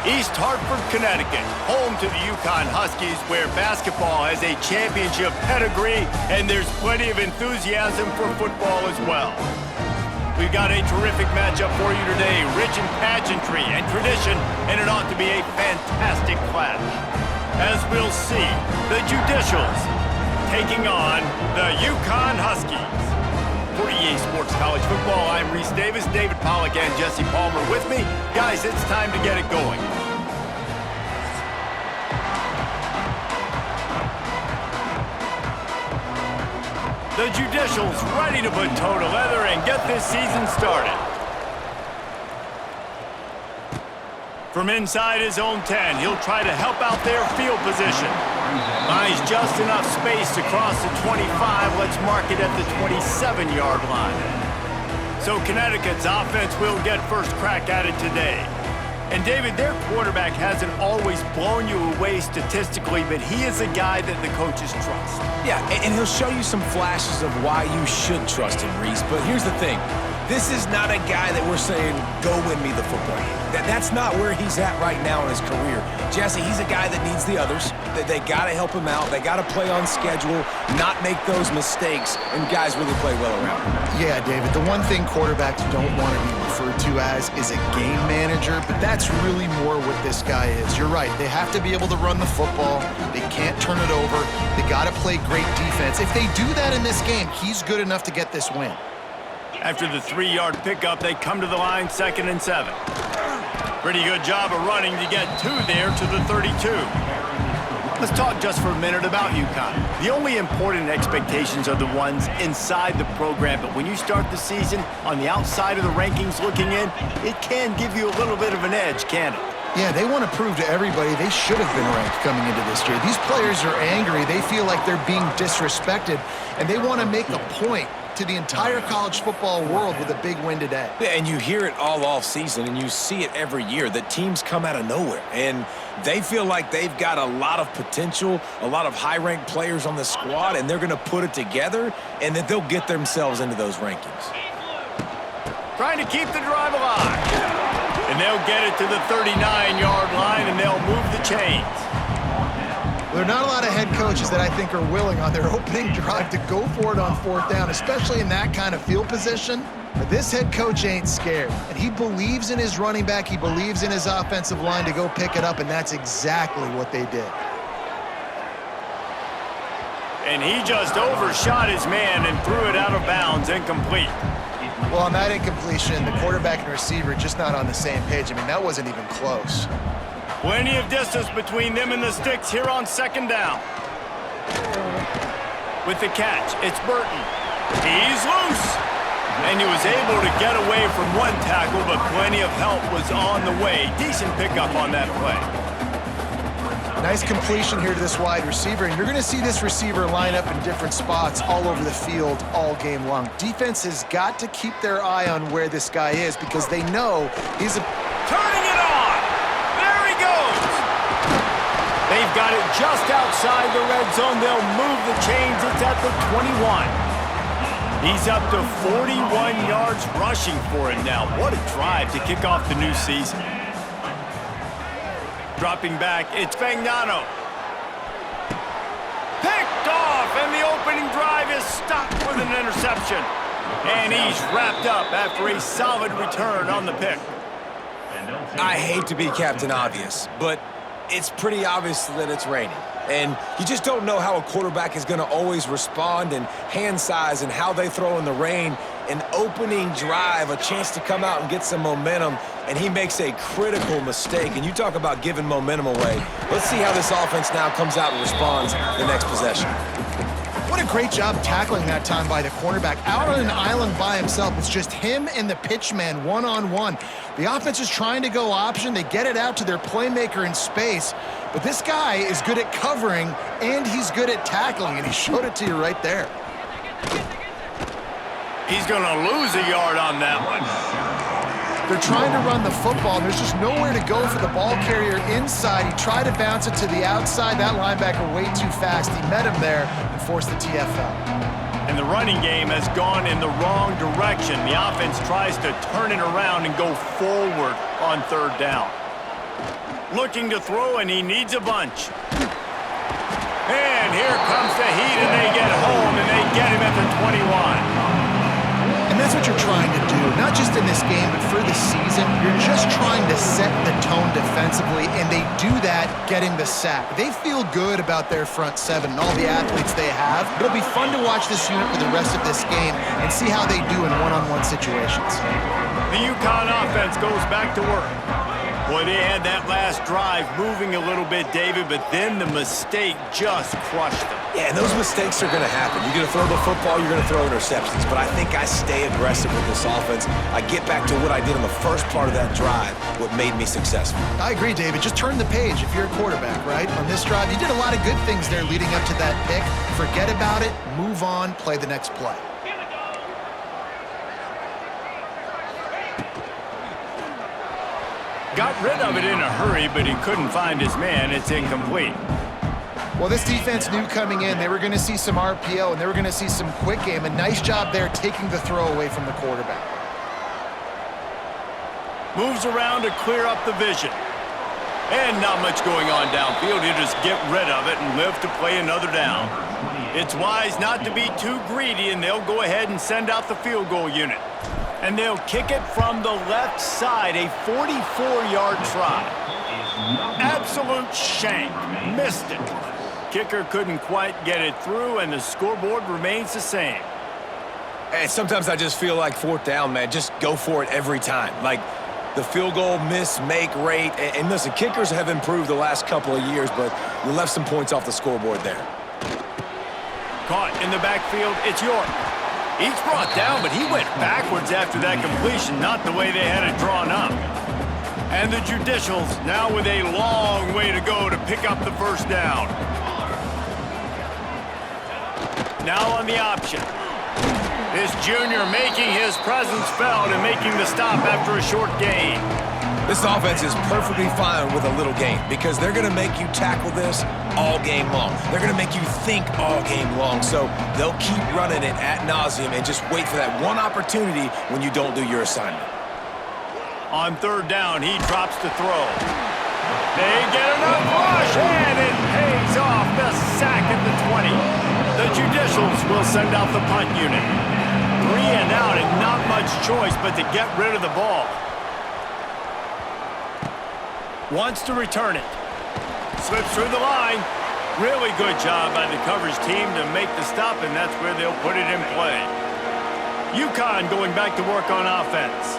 East Hartford, Connecticut, home to the UConn Huskies, where basketball has a championship pedigree and there's plenty of enthusiasm for football as well. We've got a terrific matchup for you today, rich in pageantry and tradition, and it ought to be a fantastic clash. As we'll see, the Judicials taking on the UConn Huskies. For EA Sports College Football, I'm Reese Davis, David Pollack, and Jesse Palmer with me. Guys, it's time to get it going. The Judicials ready to put toe to leather and get this season started. From inside his own 10, he'll try to help out their field position. Buys just enough space to cross the 25. Let's mark it at the 27-yard line. So Connecticut's offense will get first crack at it today. And David, their quarterback hasn't always blown you away statistically, but he is a guy that the coaches trust. Yeah, and he'll show you some flashes of why you should trust him, Reese. But here's the thing. This is not a guy that we're saying, go win me the football game. That's not where he's at right now in his career. Jesse, he's a guy that needs the others. They got to help him out. They got to play on schedule, not make those mistakes, and guys really play well around him. Yeah, David, the one thing quarterbacks don't want to be referred to as is a game manager, but that's really more what this guy is. You're right. They have to be able to run the football. They can't turn it over. They got to play great defense. If they do that in this game, he's good enough to get this win. After the 3-yard pickup, they come to the line, 2nd and 7. Pretty good job of running to get 2 there to the 32. Let's talk just for a minute about UConn. The only important expectations are the ones inside the program, but when you start the season on the outside of the rankings looking in, it can give you a little bit of an edge, can't it? Yeah, they want to prove to everybody they should have been ranked coming into this year. These players are angry. They feel like they're being disrespected, and they want to make a point to the entire college football world with a big win today. Yeah, and you hear it all off season, and you see it every year, that teams come out of nowhere, and they feel like they've got a lot of potential, a lot of high-ranked players on the squad, and they're going to put it together, and that they'll get themselves into those rankings. Trying to keep the drive alive. And they'll get it to the 39-yard line, and they'll move the chains. There are not a lot of head coaches that I think are willing on their opening drive to go for it on 4th down, especially in that kind of field position. But this head coach ain't scared, and he believes in his running back. He believes in his offensive line to go pick it up, and that's exactly what they did. And he just overshot his man and threw it out of bounds, incomplete. Well, on that incompletion, the quarterback and receiver just not on the same page. I mean, that wasn't even close. Plenty of distance between them and the sticks here on 2nd down. With the catch, it's Burton. He's loose. And he was able to get away from one tackle, but plenty of help was on the way. Decent pickup on that play. Nice completion here to this wide receiver, and you're going to see this receiver line up in different spots all over the field all game long. Defense has got to keep their eye on where this guy is because they know he's turning it on. There he goes. They've got it just outside the red zone. They'll move the chains. It's at the 21. He's up to 41 yards rushing for it now. What a drive to kick off the new season. Dropping back, it's Fagnano. Picked off, and the opening drive is stopped with an interception. And he's wrapped up after a solid return on the pick. I hate to be Captain Obvious, but it's pretty obvious that it's raining. And you just don't know how a quarterback is going to always respond, and hand size and how they throw in the rain. An opening drive, a chance to come out and get some momentum, and he makes a critical mistake. And you talk about giving momentum away. Let's see how this offense now comes out and responds the next possession. What a great job tackling that time by the cornerback. Out on an island by himself. It's just him and the pitchman one-on-one. The offense is trying to go option. They get it out to their playmaker in space. But this guy is good at covering, and he's good at tackling, and he showed it to you right there. He's going to lose a yard on that one. They're trying to run the football. There's just nowhere to go for the ball carrier inside. He tried to bounce it to the outside. That linebacker way too fast. He met him there and forced the TFL. And the running game has gone in the wrong direction. The offense tries to turn it around and go forward on 3rd down. Looking to throw, and he needs a bunch. And here comes the heat, and they get home, and they get him at the 21. And that's what you're trying to do, not just in this game, but for the season. You're just trying to set the tone defensively, and they do that getting the sack. They feel good about their front seven and all the athletes they have. It'll be fun to watch this unit for the rest of this game and see how they do in one-on-one situations. The UConn offense goes back to work. Boy, they had that last drive moving a little bit, David, but then the mistake just crushed them. Yeah, and those mistakes are going to happen. You're going to throw the football, you're going to throw interceptions. But I think I stay aggressive with this offense. I get back to what I did in the first part of that drive, what made me successful. I agree, David. Just turn the page if you're a quarterback, right? On this drive, you did a lot of good things there leading up to that pick. Forget about it, move on, play the next play. Got rid of it in a hurry, but he couldn't find his man. It's incomplete. Well, this defense knew coming in they were going to see some RPO and they were going to see some quick game. A nice job there taking the throw away from the quarterback. Moves around to clear up the vision. And not much going on downfield. He'll just get rid of it and live to play another down. It's wise not to be too greedy, and they'll go ahead and send out the field goal unit. And they'll kick it from the left side, a 44-yard try. Absolute shank. Missed it. Kicker couldn't quite get it through, and the scoreboard remains the same. And sometimes I just feel like fourth down, man. Just go for it every time. Like the field goal miss-make rate. And listen, kickers have improved the last couple of years, but we left some points off the scoreboard there. Caught in the backfield, it's York. He's brought down, but he went backwards after that completion, not the way they had it drawn up. And the Judicials now with a long way to go to pick up the first down. Now on the option. This junior making his presence felt and making the stop after a short gain. This offense is perfectly fine with a little game because they're going to make you tackle this all game long. They're going to make you think all game long. So they'll keep running it ad nauseum and just wait for that one opportunity when you don't do your assignment. On third down, he drops to throw. They get enough rush, and it pays off. The sack at the 20. The Judicials will send out the punt unit. 3 and out, and not much choice but to get rid of the ball. Wants to return it. Slips through the line. Really good job by the coverage team to make the stop, and that's where they'll put it in play. UConn going back to work on offense.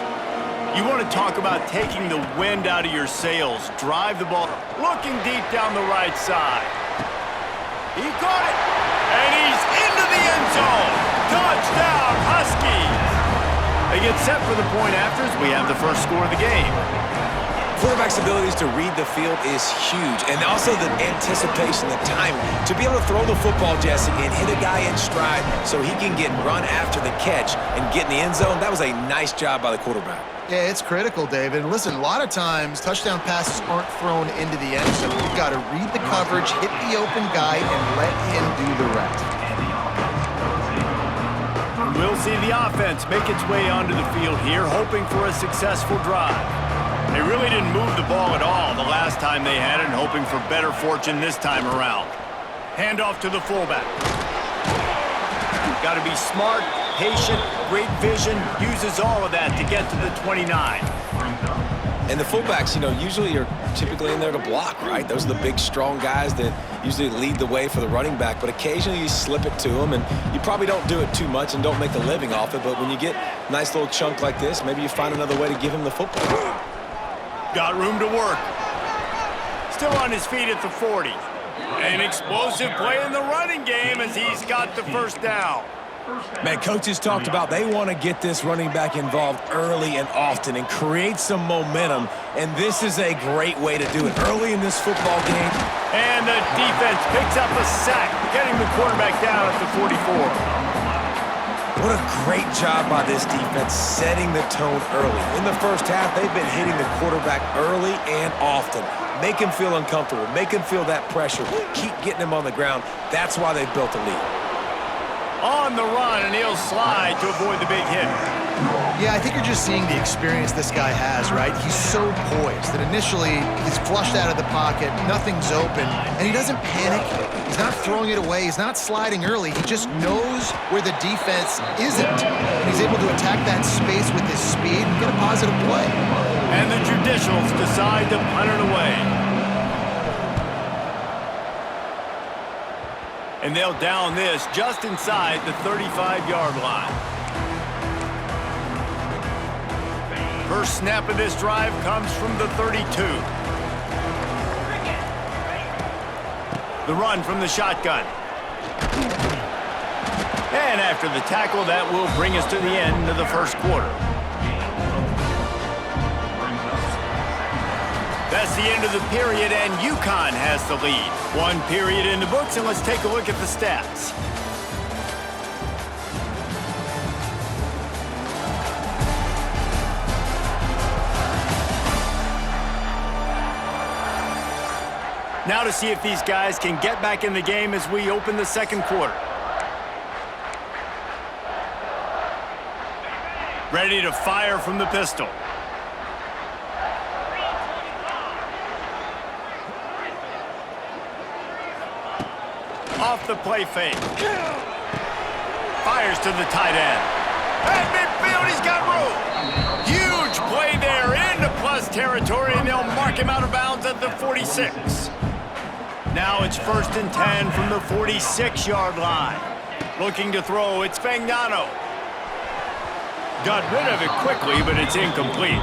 You want to talk about taking the wind out of your sails. Drive the ball. Looking deep down the right side. He caught it. And he's into the end zone. Touchdown, Huskies. They get set for the point afters. We have the first score of the game. Quarterback's abilities to read the field is huge, and also the anticipation, the timing. To be able to throw the football, Jesse, and hit a guy in stride so he can get run after the catch and get in the end zone, that was a nice job by the quarterback. Yeah, it's critical, David. And listen, a lot of times touchdown passes aren't thrown into the end zone. You've got to read the coverage, hit the open guy, and let him do the rest. We'll see the offense make its way onto the field here, hoping for a successful drive. They really didn't move the ball at all the last time they had it, and hoping for better fortune this time around. Handoff to the fullback. Got to be smart, patient, great vision, uses all of that to get to the 29. And the fullbacks, you know, usually are typically in there to block, right? Those are the big, strong guys that usually lead the way for the running back, but occasionally you slip it to them, and you probably don't do it too much and don't make a living off it, but when you get a nice little chunk like this, maybe you find another way to give him the football. Got room to work. Still on his feet at the 40. An explosive play in the running game as he's got the first down. Man, coaches talked about they want to get this running back involved early and often and create some momentum, and this is a great way to do it early in this football game. And the defense picks up a sack, getting the quarterback down at the 44. What a great job by this defense setting the tone early. In the first half, they've been hitting the quarterback early and often. Make him feel uncomfortable. Make him feel that pressure. Keep getting him on the ground. That's why they've built a lead. On the run, and he'll slide to avoid the big hit. Yeah, I think you're just seeing the experience this guy has, right? He's so poised that initially he's flushed out of the pocket, nothing's open, and he doesn't panic. He's not throwing it away. He's not sliding early. He just knows where the defense isn't. And he's able to attack that space with his speed and get a positive play. And the Judicials decide to punt it away. And they'll down this just inside the 35-yard line. First snap of this drive comes from the 32. The run from the shotgun. And after the tackle, that will bring us to the end of the first quarter. That's the end of the period, and UConn has the lead. One period in the books, and let's take a look at the stats. Now to see if these guys can get back in the game as we open the second quarter. Ready to fire from the pistol. Off the play fake. Fires to the tight end. At midfield, he's got room. Huge play there into plus territory, and they'll mark him out of bounds at the 46. Now it's 1st and 10 from the 46-yard line. Looking to throw, it's Fagnano. Got rid of it quickly, but it's incomplete.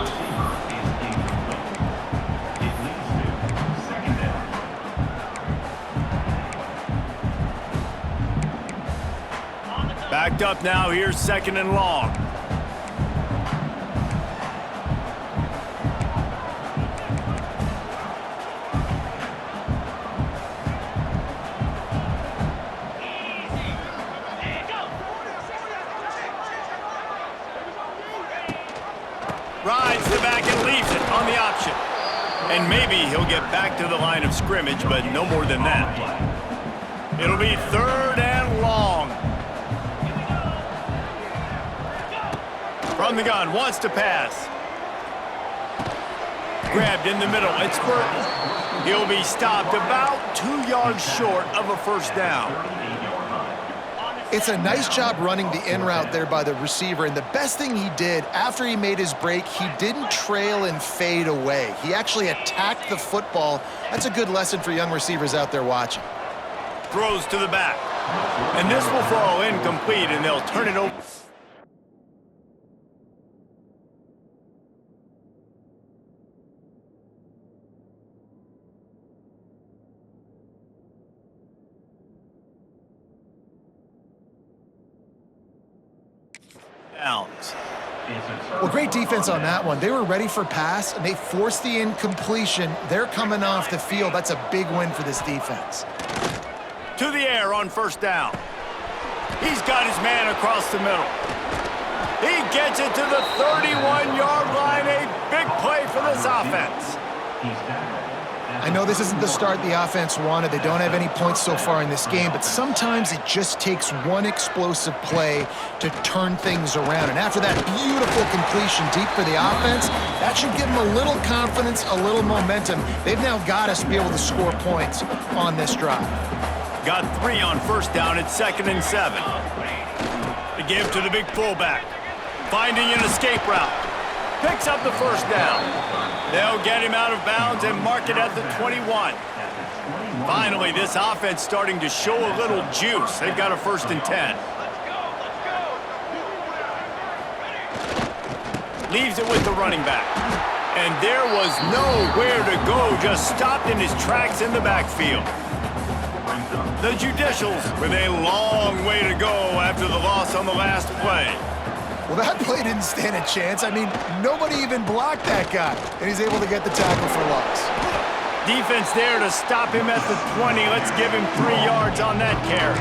Backed up now, here's 2nd and long. Rides the back and leaves it on the option. And maybe he'll get back to the line of scrimmage, but no more than that. It'll be 3rd and long. From the gun, wants to pass. Grabbed in the middle, it's Burton. He'll be stopped about 2 yards short of a first down. It's a nice job running the in route there by the receiver, and the best thing he did after he made his break, he didn't trail and fade away. He actually attacked the football. That's a good lesson for young receivers out there watching. Throws to the back. And this will fall incomplete, and they'll turn it over. Downs. Well, great defense on that one. They were ready for pass, and they forced the incompletion. They're coming off the field. That's a big win for this defense. To the air on 1st down. He's got his man across the middle. He gets it to the 31-yard line. A big play for this offense. I know this isn't the start the offense wanted. They don't have any points so far in this game, but sometimes it just takes one explosive play to turn things around. And after that beautiful completion deep for the offense, that should give them a little confidence, a little momentum. They've now got us to be able to score points on this drive. Got 3 on 1st down at 2nd and 7. The give to the big fullback. Finding an escape route. Picks up the 1st down. They'll get him out of bounds and mark it at the 21. Finally, this offense starting to show a little juice. They've got a 1st and 10. Leaves it with the running back. And there was nowhere to go, just stopped in his tracks in the backfield. The Judicials with a long way to go after the loss on the last play. Well, that play didn't stand a chance. I mean, nobody even blocked that guy, and he's able to get the tackle for loss. Defense there to stop him at the 20. Let's give him 3 yards on that carry.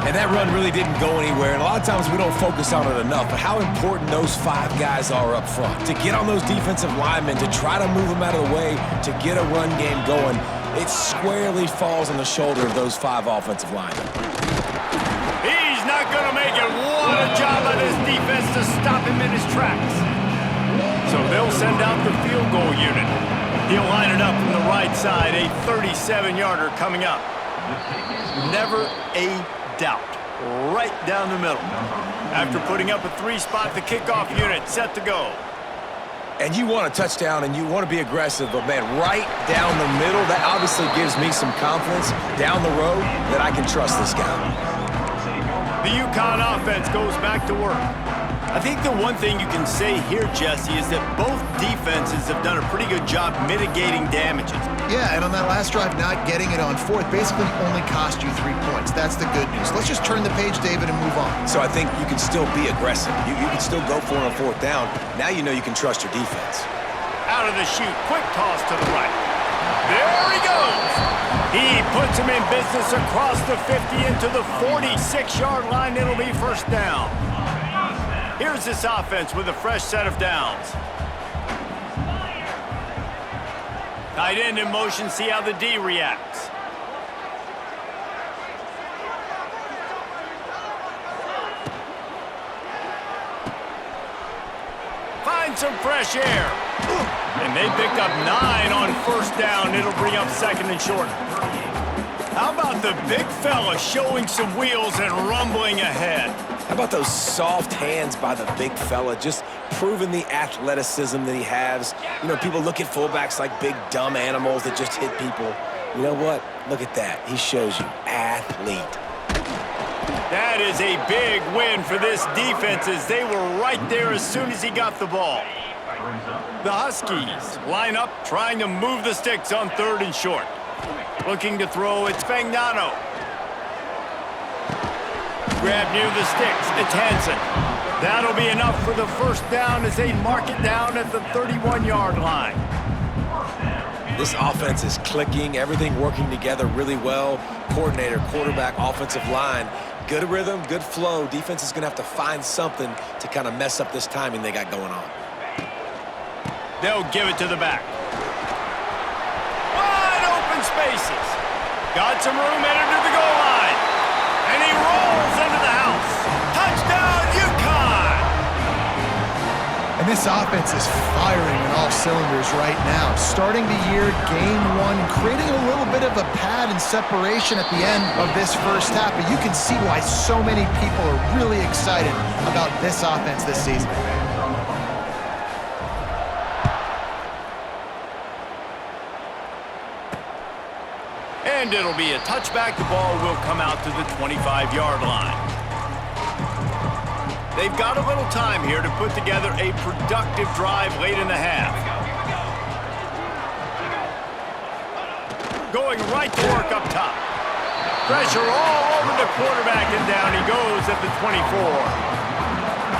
And that run really didn't go anywhere, and a lot of times we don't focus on it enough, but how important those 5 guys are up front. To get on those defensive linemen, to try to move them out of the way, to get a run game going, it squarely falls on the shoulder of those 5 offensive linemen. He's not going to make it. What a job by this defense to stop him in his tracks. So they'll send out the field goal unit. He'll line it up from the right side, a 37-yarder coming up. Never a doubt. Right down the middle. After putting up a 3-spot, the kickoff unit set to go. And you want a touchdown and you want to be aggressive, but man, right down the middle, that obviously gives me some confidence down the road that I can trust this guy. The UConn offense goes back to work. I think the one thing you can say here, Jesse, is that both defenses have done a pretty good job mitigating damages. Yeah, and on that last drive, not getting it on fourth basically only cost you 3 points. That's the good news. Let's just turn the page, David, and move on. So I think you can still be aggressive. You can still go for it on fourth down. Now you know you can trust your defense. Out of the chute, quick toss to the right. There he goes. He puts him in business across the 50 into the 46-yard line. It'll be first down. Here's this offense with a fresh set of downs. Tight end in motion, see how the D reacts. Find some fresh air. And they picked up 9 on first down. It'll bring up second and short. How about the big fella showing some wheels and rumbling ahead? How about those soft hands by the big fella, just proving the athleticism that he has. You know, people look at fullbacks like big, dumb animals that just hit people. You know what? Look at that. He shows you. Athlete. That is a big win for this defense as they were right there as soon as he got the ball. The Huskies line up trying to move the sticks on third and short. Looking to throw, it's Fagnano. Grab near the sticks, it's Hansen. That'll be enough for the first down as they mark it down at the 31-yard line. This offense is clicking, everything working together really well. Coordinator, quarterback, offensive line. Good rhythm, good flow. Defense is going to have to find something to kind of mess up this timing they got going on. They'll give it to the back. Wide open spaces. Got some room, headed to the goal line. And he rolls into the house. Touchdown, UConn! And this offense is firing on all cylinders right now. Starting the year, game one, creating a little bit of a pad and separation at the end of this first half. But you can see why so many people are really excited about this offense this season. And it'll be a touchback. The ball will come out to the 25-yard line. They've got a little time here to put together a productive drive late in the half. Going right to work up top. Pressure all over the quarterback, and down he goes at the 24.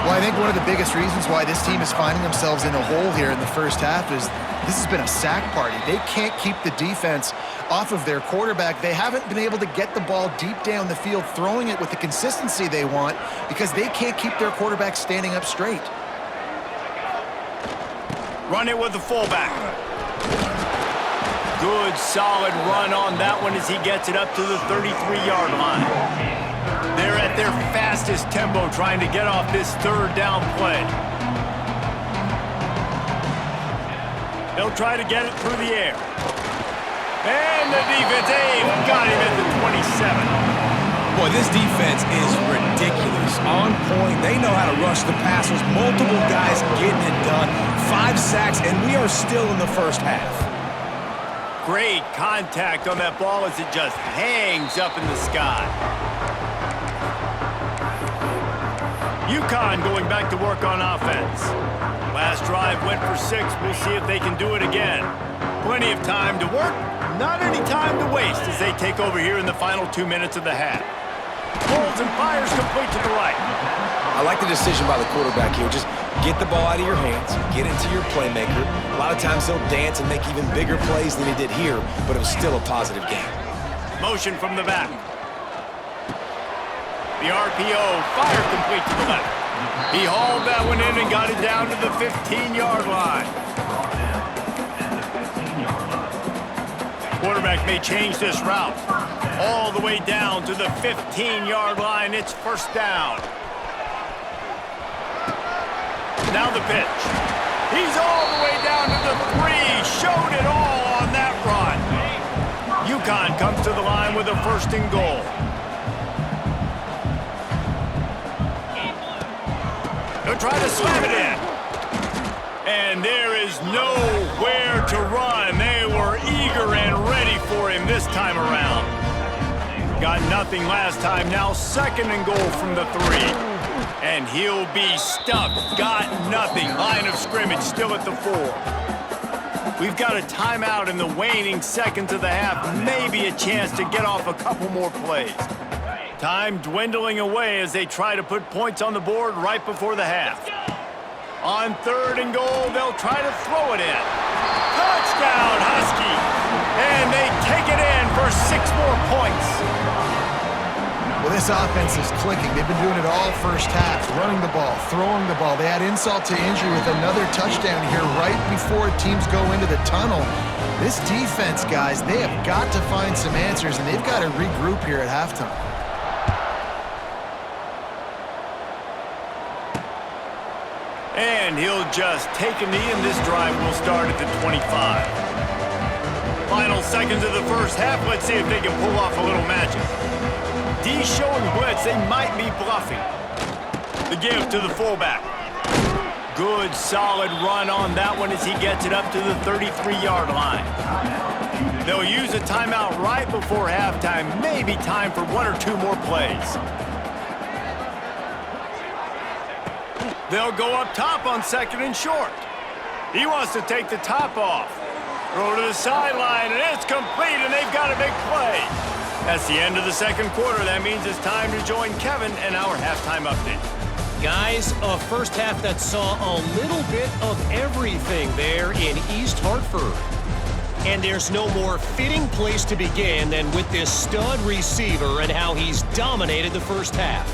Well, I think one of the biggest reasons why this team is finding themselves in a hole here in the first half is this has been a sack party. They can't keep the defense off of their quarterback. They haven't been able to get the ball deep down the field, throwing it with the consistency they want because they can't keep their quarterback standing up straight. Run it with the fullback. Good, solid run on that one as he gets it up to the 33-yard line. They're at their fastest tempo trying to get off this third down play. They'll try to get it through the air. And the defense, got him at the 27. Boy, this defense is ridiculous. On point. They know how to rush the passers. Multiple guys getting it done. 5 sacks, and we are still in the first half. Great contact on that ball as it just hangs up in the sky. UConn going back to work on offense. Last drive went for 6. We'll see if they can do it again. Plenty of time to work, not any time to waste as they take over here in the final 2 minutes of the half. Pulls and fires complete to the right. I like the decision by the quarterback here. Just get the ball out of your hands, get it to your playmaker. A lot of times he'll dance and make even bigger plays than he did here, but it was still a positive game. Motion from the back. The RPO, fire complete to the left. He hauled that one in and got it down to the 15-yard line. Quarterback may change this route. All the way down to the 15-yard line. It's first down. Now the pitch. He's all the way down to the 3. Showed it all on that run. UConn comes to the line with a 1st and goal. They'll try to slam it in. And there is nowhere to run. They were eager and ready for him this time around. Got nothing last time. Now 2nd and goal from the 3. And he'll be stuffed. Got nothing. Line of scrimmage still at the 4. We've got a timeout in the waning seconds of the half. Maybe a chance to get off a couple more plays. Time dwindling away as they try to put points on the board right before the half. On 3rd and goal, they'll try to throw it in. Touchdown, Huskies! And they take it in for 6 more points. Well, this offense is clicking. They've been doing it all first half, running the ball, throwing the ball. They add insult to injury with another touchdown here right before teams go into the tunnel. This defense, guys, they have got to find some answers, and they've got to regroup here at halftime. And he'll just take a knee, and this drive will start at the 25. Final seconds of the first half. Let's see if they can pull off a little magic. D showing blitz. They might be bluffing. The give to the fullback. Good, solid run on that one as he gets it up to the 33-yard line. They'll use a timeout right before halftime. Maybe time for 1 or 2 more plays. They'll go up top on 2nd and short. He wants to take the top off. Throw to the sideline, and it's complete, and they've got a big play. That's the end of the 2nd quarter. That means it's time to join Kevin and our halftime update. Guys, a first half that saw a little bit of everything there in East Hartford. And there's no more fitting place to begin than with this stud receiver and how he's dominated the first half.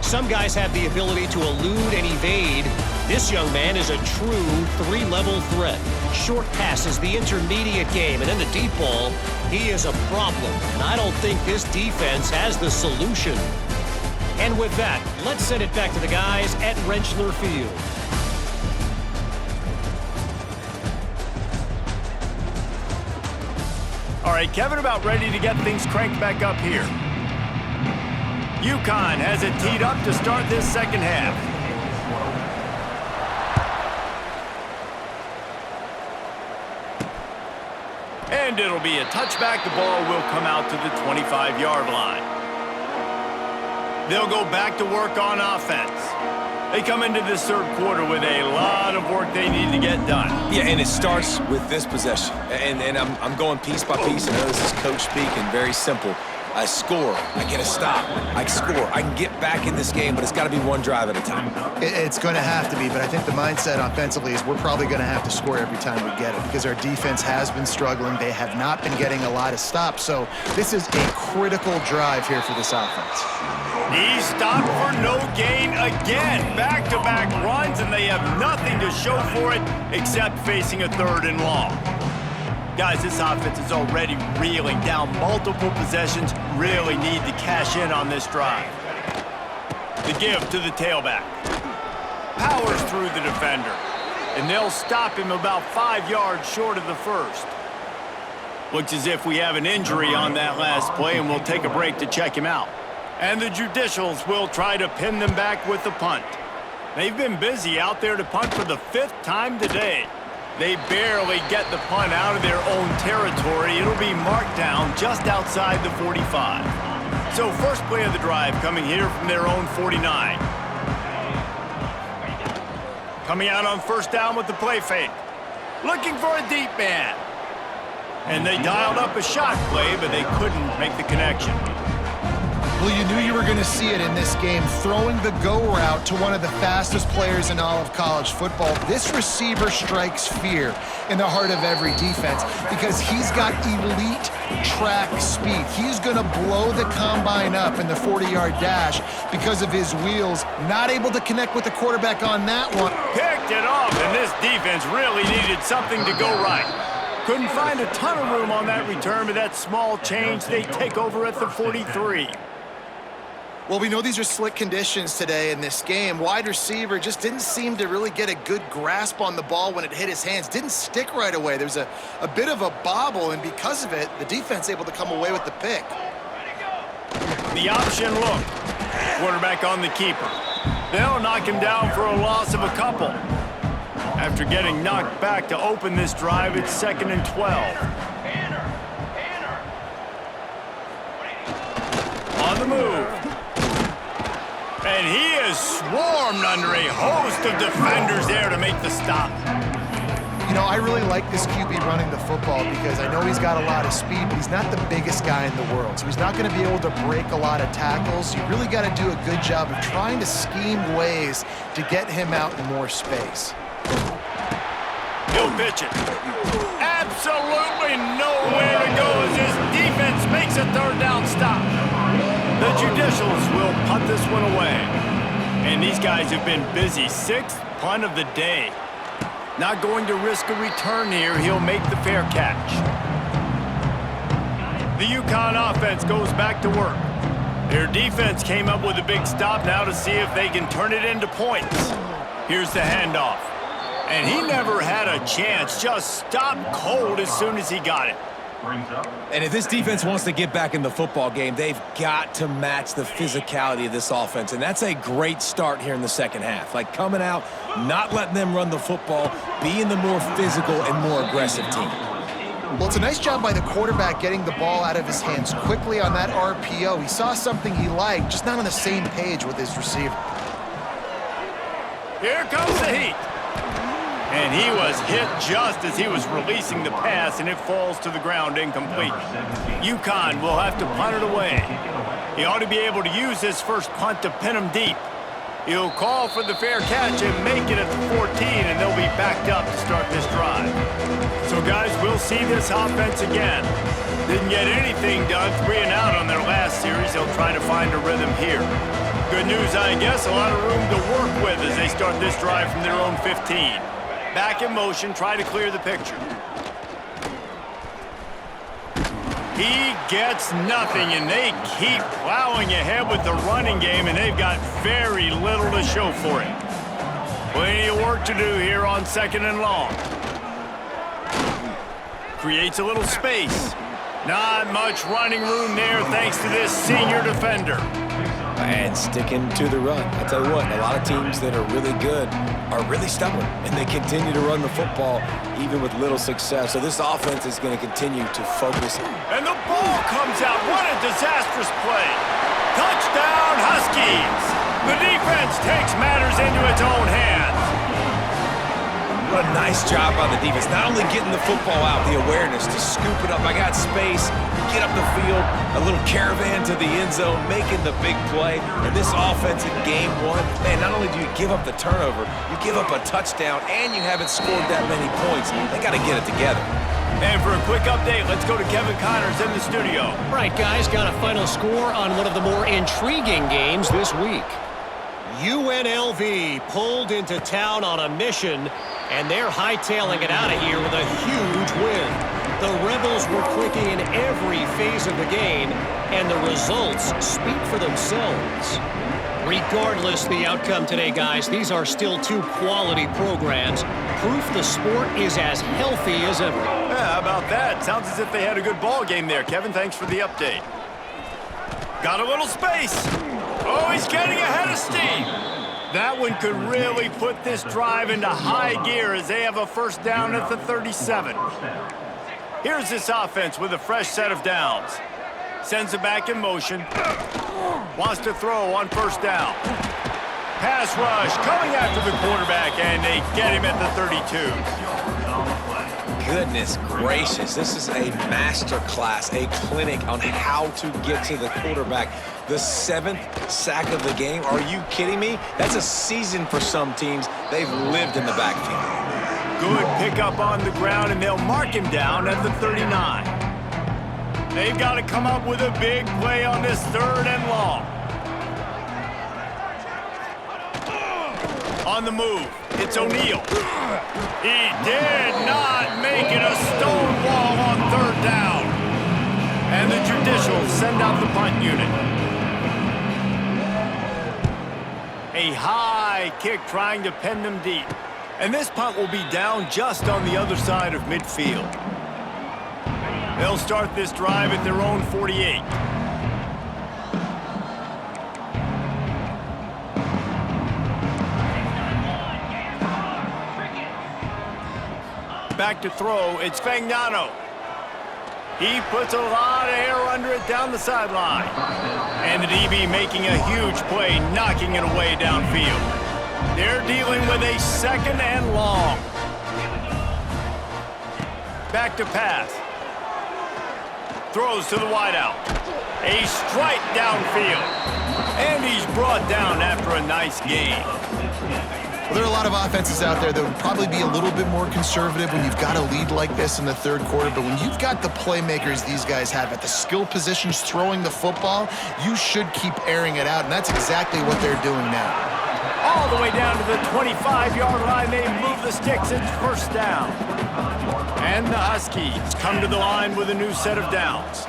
Some guys have the ability to elude and evade. This young man is a true 3-level threat. Short passes, the intermediate game, and then the deep ball, he is a problem. And I don't think this defense has the solution. And with that, let's send it back to the guys at Rentschler Field. All right, Kevin, about ready to get things cranked back up here. UConn has it teed up to start this 2nd half. And it'll be a touchback. The ball will come out to the 25-yard line. They'll go back to work on offense. They come into this 3rd quarter with a lot of work they need to get done. Yeah, and it starts with this possession. And I'm going piece by piece. I know this is coach speak and very simple. I score, I get a stop, I score. I can get back in this game, but it's got to be 1 drive at a time. It's going to have to be, but I think the mindset offensively is we're probably going to have to score every time we get it because our defense has been struggling. They have not been getting a lot of stops, so this is a critical drive here for this offense. He stopped for no gain again. Back-to-back runs, and they have nothing to show for it except facing a 3rd and long. Guys, this offense is already reeling down multiple possessions. Really need to cash in on this drive. The give to the tailback. Powers through the defender. And they'll stop him about 5 yards short of the 1st. Looks as if we have an injury on that last play, and we'll take a break to check him out. And the Judicials will try to pin them back with the punt. They've been busy out there to punt for the 5th time today. They barely get the punt out of their own territory. It'll be marked down just outside the 45. So first play of the drive coming here from their own 49. Coming out on 1st down with the play fake. Looking for a deep man. And they dialed up a shot play, but they couldn't make the connection. Well, you knew you were going to see it in this game, throwing the go route to one of the fastest players in all of college football. This receiver strikes fear in the heart of every defense because he's got elite track speed. He's going to blow the combine up in the 40-yard dash because of his wheels. Not able to connect with the quarterback on that one. Picked it off, and this defense really needed something to go right. Couldn't find a ton of room on that return, but that small change, they take over at the 43. Well, we know these are slick conditions today in this game. Wide receiver just didn't seem to really get a good grasp on the ball when it hit his hands. Didn't stick right away. There was a bit of a bobble, and because of it, the defense able to come away with the pick. The option look. Quarterback on the keeper. They'll knock him down for a loss of a couple. After getting knocked back to open this drive, it's 2nd and 12. On the move. And he is swarmed under a host of defenders there to make the stop. You know, I really like this QB running the football because I know he's got a lot of speed, but he's not the biggest guy in the world. So he's not going to be able to break a lot of tackles. You really got to do a good job of trying to scheme ways to get him out in more space. He'll pitch it. Absolutely nowhere to go as his defense makes a 3rd down stop. The Judicials will punt this one away. And these guys have been busy. 6th punt of the day. Not going to risk a return here. He'll make the fair catch. The UConn offense goes back to work. Their defense came up with a big stop now to see if they can turn it into points. Here's the handoff. And he never had a chance. Just stopped cold as soon as he got it. And if this defense wants to get back in the football game, they've got to match the physicality of this offense. And that's a great start here in the second half. Like coming out, not letting them run the football, being the more physical and more aggressive team. Well, it's a nice job by the quarterback getting the ball out of his hands quickly on that RPO. He saw something he liked, just not on the same page with his receiver. Here comes the heat. And he was hit just as he was releasing the pass, and it falls to the ground incomplete. UConn will have to punt it away. He ought to be able to use his first punt to pin him deep. He'll call for the fair catch and make it at the 14, and they'll be backed up to start this drive. So, guys, we'll see this offense again. Didn't get anything done, 3 and out on their last series. They'll try to find a rhythm here. Good news, I guess, a lot of room to work with as they start this drive from their own 15. Back in motion, try to clear the picture. He gets nothing, and they keep plowing ahead with the running game, and they've got very little to show for it. Plenty of work to do here on 2nd and long. Creates a little space. Not much running room there thanks to this senior defender. And sticking to the run. I tell you what, a lot of teams that are really good are really stubborn, and they continue to run the football even with little success. So this offense is going to continue to focus. And the ball comes out. What a disastrous play. Touchdown, Huskies. The defense takes matters into its own hands. What a nice job by the defense. Not only getting the football out, the awareness to scoop it up. I got space, get up the field, a little caravan to the end zone, making the big play. And this offense in game 1, man, not only do you give up the turnover, you give up a touchdown, and you haven't scored that many points. They got to get it together. And for a quick update, let's go to Kevin Connors in the studio. Right, guys, got a final score on one of the more intriguing games this week. UNLV pulled into town on a mission, and they're hightailing it out of here with a huge win. The Rebels were clicking in every phase of the game, and the results speak for themselves. Regardless the outcome today, guys, these are still 2 quality programs. Proof the sport is as healthy as ever. Yeah, how about that? Sounds as if they had a good ball game there. Kevin, thanks for the update. Got a little space. Oh, he's getting ahead of steam. That one could really put this drive into high gear as they have a first down at the 37. Here's this offense with a fresh set of downs. Sends it back in motion. Wants to throw on first down. Pass rush coming after the quarterback, and they get him at the 32. Goodness gracious, this is a master class, a clinic on how to get to the quarterback. The 7th sack of the game. Are you kidding me? That's a season for some teams. They've lived in the backfield. Good pickup on the ground, and they'll mark him down at the 39. They've got to come up with a big play on this 3rd and long. On the move, it's O'Neal. He did not make it a stone wall on 3rd down. And the Judicials send out the punt unit. A high kick trying to pen them deep. And this punt will be down just on the other side of midfield. They'll start this drive at their own 48. Back to throw, it's Fagnano. He puts a lot of air under it down the sideline. And the DB making a huge play, knocking it away downfield. They're dealing with a 2nd and long. Back to pass. Throws to the wideout. A strike downfield. And he's brought down after a nice gain. Well, there are a lot of offenses out there that would probably be a little bit more conservative when you've got a lead like this in the 3rd quarter, but when you've got the playmakers these guys have at the skill positions throwing the football, you should keep airing it out, and that's exactly what they're doing now. All the way down to the 25-yard line, they move the sticks. It's 1st down. And the Huskies come to the line with a new set of downs.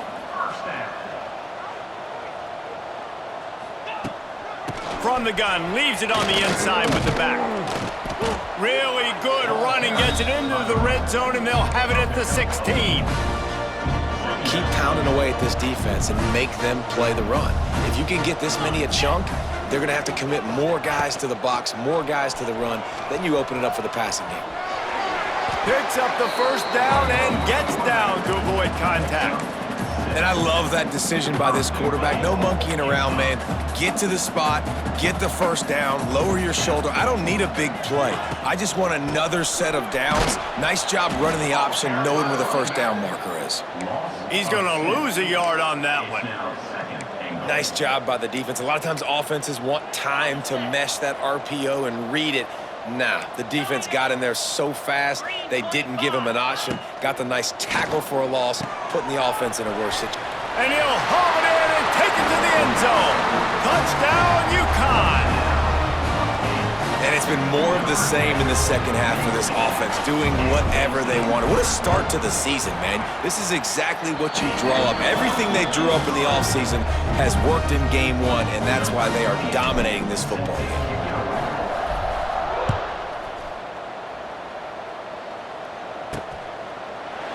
From the gun, leaves it on the inside with the back. Really good running, gets it into the red zone, and they'll have it at the 16. Keep pounding away at this defense and make them play the run. If you can get this many a chunk, they're going to have to commit more guys to the box, more guys to the run. Then you open it up for the passing game. Picks up the 1st down and gets down to avoid contact. And I love that decision by this quarterback. No monkeying around, man. Get to the spot, get the 1st down, lower your shoulder. I don't need a big play. I just want another set of downs. Nice job running the option, knowing where the 1st down marker is. He's going to lose a yard on that one. Nice job by the defense. A lot of times offenses want time to mesh that RPO and read it. Nah, the defense got in there so fast, they didn't give him an option. Got the nice tackle for a loss, putting the offense in a worse situation. And he'll haul it in and take it to the end zone. Touchdown, UConn. And it's been more of the same in the 2nd half for this offense, doing whatever they wanted. What a start to the season, man. This is exactly what you draw up. Everything they drew up in the offseason has worked in game 1, and that's why they are dominating this football game.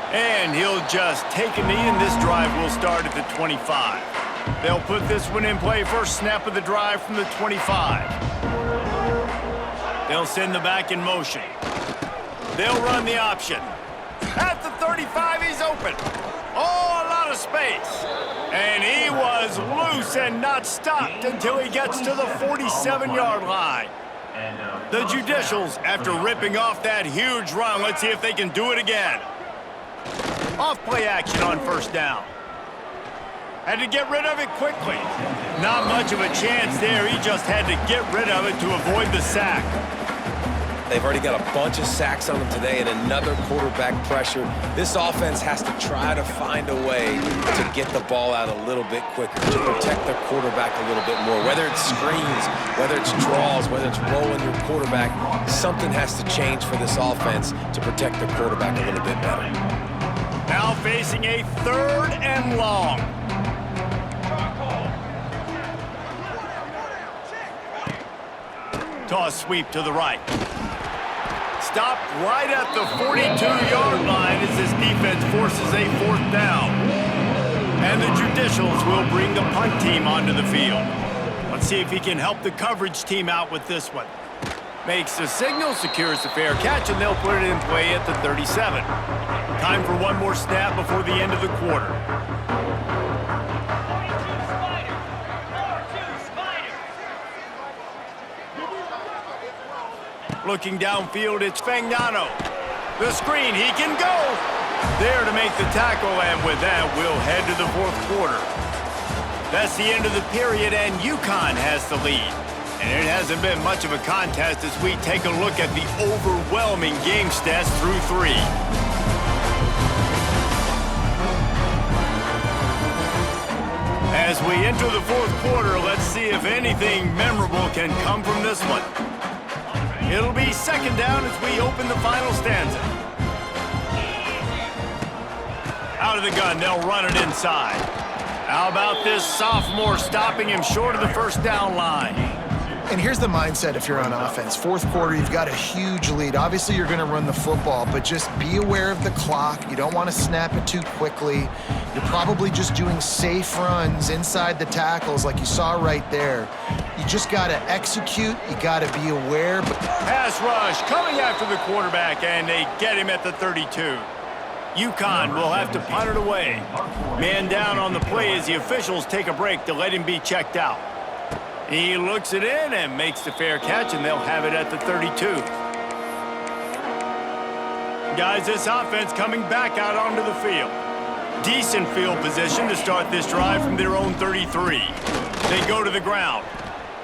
And he'll just take a knee, and this drive will start at the 25. They'll put this one in play. 1st snap of the drive from the 25. They'll send the back in motion. They'll run the option. At the 35, he's open. Oh, a lot of space. And he was loose and not stopped until he gets to the 47-yard line. The Judicials, after ripping off that huge run, let's see if they can do it again. Off play action on 1st down. Had to get rid of it quickly. Not much of a chance there. He just had to get rid of it to avoid the sack. They've already got a bunch of sacks on them today and another quarterback pressure. This offense has to try to find a way to get the ball out a little bit quicker, to protect their quarterback a little bit more. Whether it's screens, whether it's draws, whether it's rolling your quarterback, something has to change for this offense to protect their quarterback a little bit better. Now facing a 3rd and long. Toss sweep to the right. Stopped right at the 42-yard line as this defense forces a 4th down. And the Judicials will bring the punt team onto the field. Let's see if he can help the coverage team out with this one. Makes the signal, secures the fair catch, and they'll put it in play at the 37. Time for one more snap before the end of the quarter. Looking downfield, it's Fagnano. The screen, he can go. There to make the tackle, and with that, we'll head to the 4th quarter. That's the end of the period, and UConn has the lead. And it hasn't been much of a contest as we take a look at the overwhelming game stats through 3. As we enter the 4th quarter, let's see if anything memorable can come from this one. It'll be 2nd down as we open the final stanza. Out of the gun, they'll run it inside. How about this sophomore stopping him short of the 1st down line? And here's the mindset if you're on offense. Fourth quarter, you've got a huge lead. Obviously, you're going to run the football, but just be aware of the clock. You don't want to snap it too quickly. You're probably just doing safe runs inside the tackles like you saw right there. You just got to execute. You got to be aware. Pass rush coming after the quarterback, and they get him at the 32. UConn will have to punt it away. Man down on the play as the officials take a break to let him be checked out. He looks it in and makes the fair catch, and they'll have it at the 32. Guys, this offense coming back out onto the field. Decent field position to start this drive from their own 33. They go to the ground.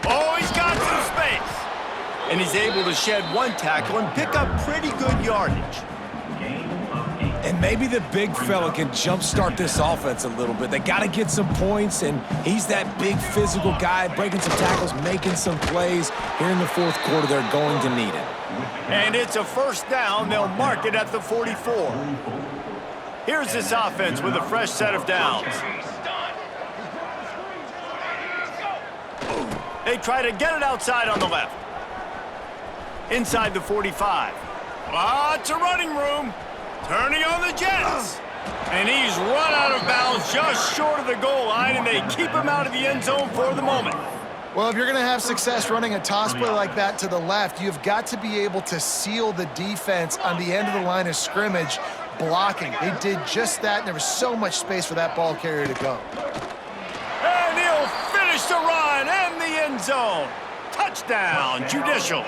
Oh, he's got some space. And he's able to shed one tackle and pick up pretty good yardage. And maybe the big fella can jumpstart this offense a little bit. They got to get some points, and he's that big physical guy, breaking some tackles, making some plays. Here in the fourth quarter, they're going to need it. And it's a first down. They'll mark it at the 44. Here's this offense with a fresh set of downs. They try to get it outside on the left. Inside the 45. Lots of running room. Turning on the Jets. And he's run out of bounds just short of the goal line, and they keep him out of the end zone for the moment. Well, if you're going to have success running a toss play like that to the left, you've got to be able to seal the defense on the end of the line of scrimmage, blocking. They did just that, and there was so much space for that ball carrier to go. And he'll finish the run and the end zone. Touchdown, Judicial.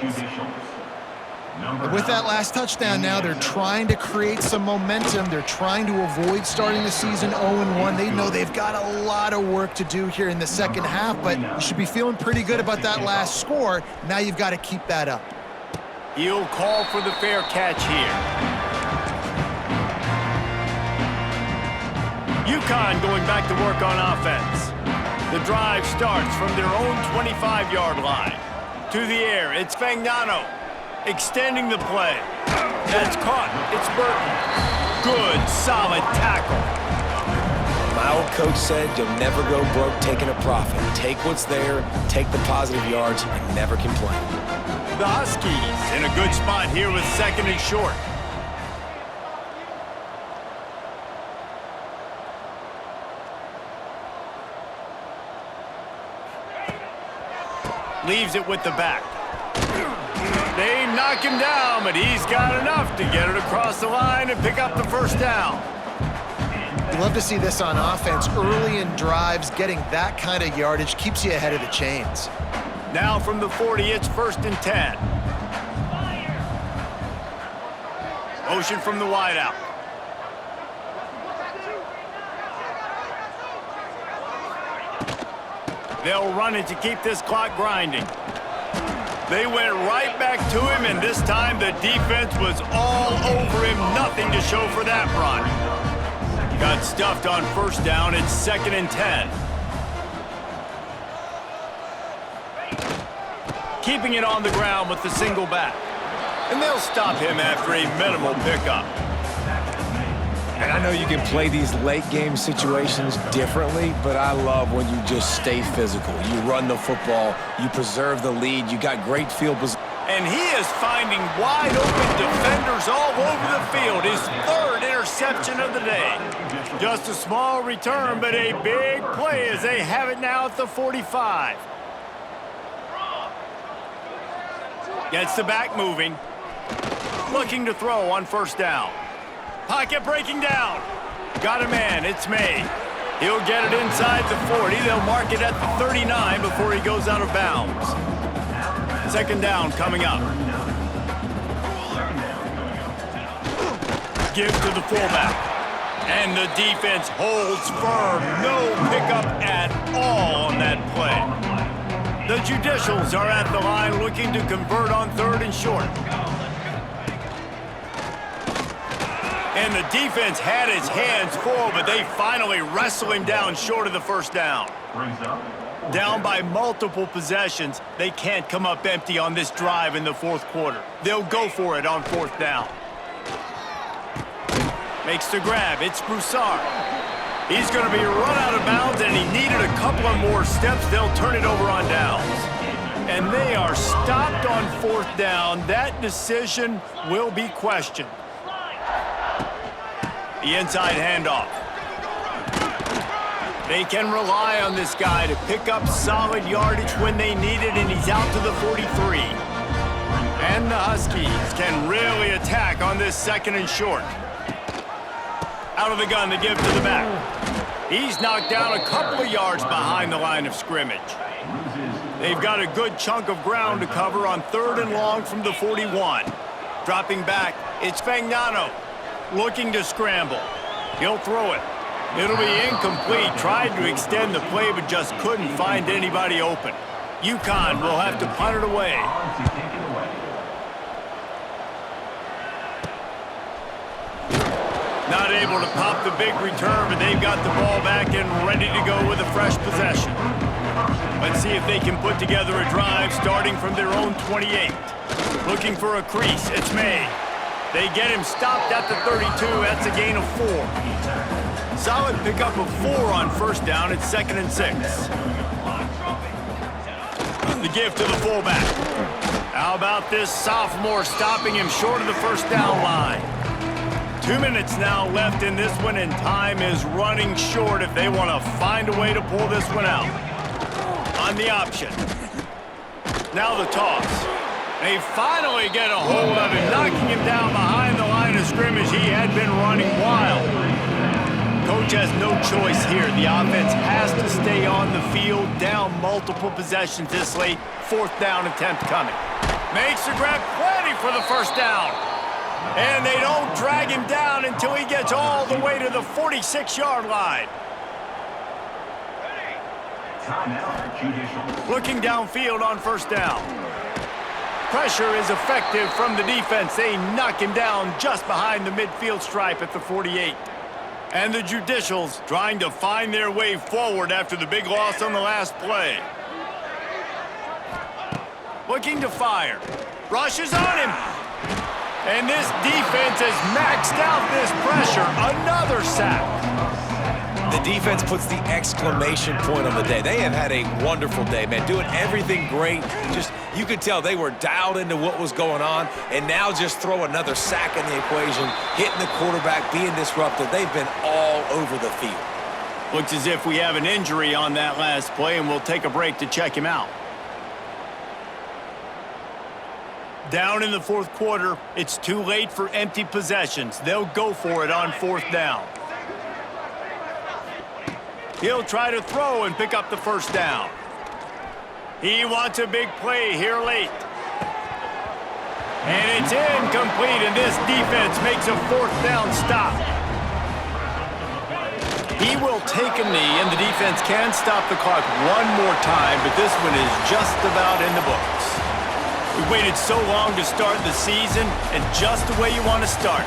With that last touchdown now, they're trying to create some momentum. They're trying to avoid starting the season 0-1. They know they've got a lot of work to do here in the second half, but you should be feeling pretty good about that last score. Now you've got to keep that up. He'll call for the fair catch here. UConn going back to work on offense. The drive starts from their own 25-yard line. To the air, it's Fagnano. Extending the play. That's caught. It's Burton. Good, solid tackle. My old coach said you'll never go broke taking a profit. Take what's there, take the positive yards, and never complain. The Huskies in a good spot here with second and short. Leaves it with the back. They knock him down, but he's got enough to get it across the line and pick up the first down. You love to see this on offense. Early in drives, getting that kind of yardage keeps you ahead of the chains. Now from the 40, it's 1st and 10. Motion from the wideout. They'll run it to keep this clock grinding. They went right back to him, and this time the defense was all over him. Nothing to show for that run. Got stuffed on first down. It's 2nd and 10. Keeping it on the ground with the single back. And they'll stop him after a minimal pickup. And I know you can play these late-game situations differently, but I love when you just stay physical. You run the football, you preserve the lead, you got great field position. And he is finding wide-open defenders all over the field. His 3rd interception of the day. Just a small return, but a big play as they have it now at the 45. Gets the back moving. Looking to throw on first down. Pocket breaking down. Got a man. It's May. He'll get it inside the 40. They'll mark it at the 39 before he goes out of bounds. 2nd down coming up. Give to the fullback. And the defense holds firm. No pickup at all on that play. The Judicials are at the line looking to convert on 3rd and short. And the defense had his hands full, but they finally wrestle him down short of the first down. Down by multiple possessions, they can't come up empty on this drive in the 4th quarter. They'll go for it on 4th down. Makes the grab. It's Broussard. He's going to be run out of bounds, and he needed a couple of more steps. They'll turn it over on downs. and they are stopped on 4th down. That decision will be questioned. The inside handoff. They can rely on this guy to pick up solid yardage when they need it, and he's out to the 43. And the Huskies can really attack on this 2nd and short. Out of the gun, the give to the back. He's knocked down a couple of yards behind the line of scrimmage. They've got a good chunk of ground to cover on 3rd and long from the 41. Dropping back, it's Fagnano looking to scramble. He'll throw it. It'll be incomplete. Tried to extend the play, but just couldn't find anybody open. UConn will have to punt it away. Not able to pop the big return, but they've got the ball back and ready to go with a fresh possession. Let's see if they can put together a drive starting from their own 28. Looking for a crease. It's May. They get him stopped at the 32. That's a gain of 4. Solid pickup of 4 on 1st down. It's 2nd and 6. The give to the fullback. How about this sophomore stopping him short of the 1st down line? 2 minutes now left in this one, and time is running short if they want to find a way to pull this one out. On the option. Now the toss. They finally get a hold of him, knocking him down behind the line of scrimmage. He had been running wild. Coach has no choice here. The offense has to stay on the field, down multiple possessions this late. 4th down attempt coming. Makes the grab, plenty for the 1st down. And they don't drag him down until he gets all the way to the 46-yard line. Looking downfield on 1st down. Pressure is effective from the defense. They knock him down just behind the midfield stripe at the 48. And the Judicials trying to find their way forward after the big loss on the last play. Looking to fire. Rushes on him. And this defense has maxed out this pressure. Another sack. The defense puts the exclamation point on the day. They have had a wonderful day, man. Doing everything great. Just, you could tell they were dialed into what was going on. And now just throw another sack in the equation, hitting the quarterback, being disruptive. They've been all over the field. Looks as if we have an injury on that last play, and we'll take a break to check him out. Down in the 4th quarter, it's too late for empty possessions. They'll go for it on 4th down. He'll try to throw and pick up the 1st down. He wants a big play here late. And it's incomplete, and this defense makes a 4th down stop. He will take a knee, and the defense can stop the clock one more time, but this one is just about in the books. We waited so long to start the season, and just the way you want to start.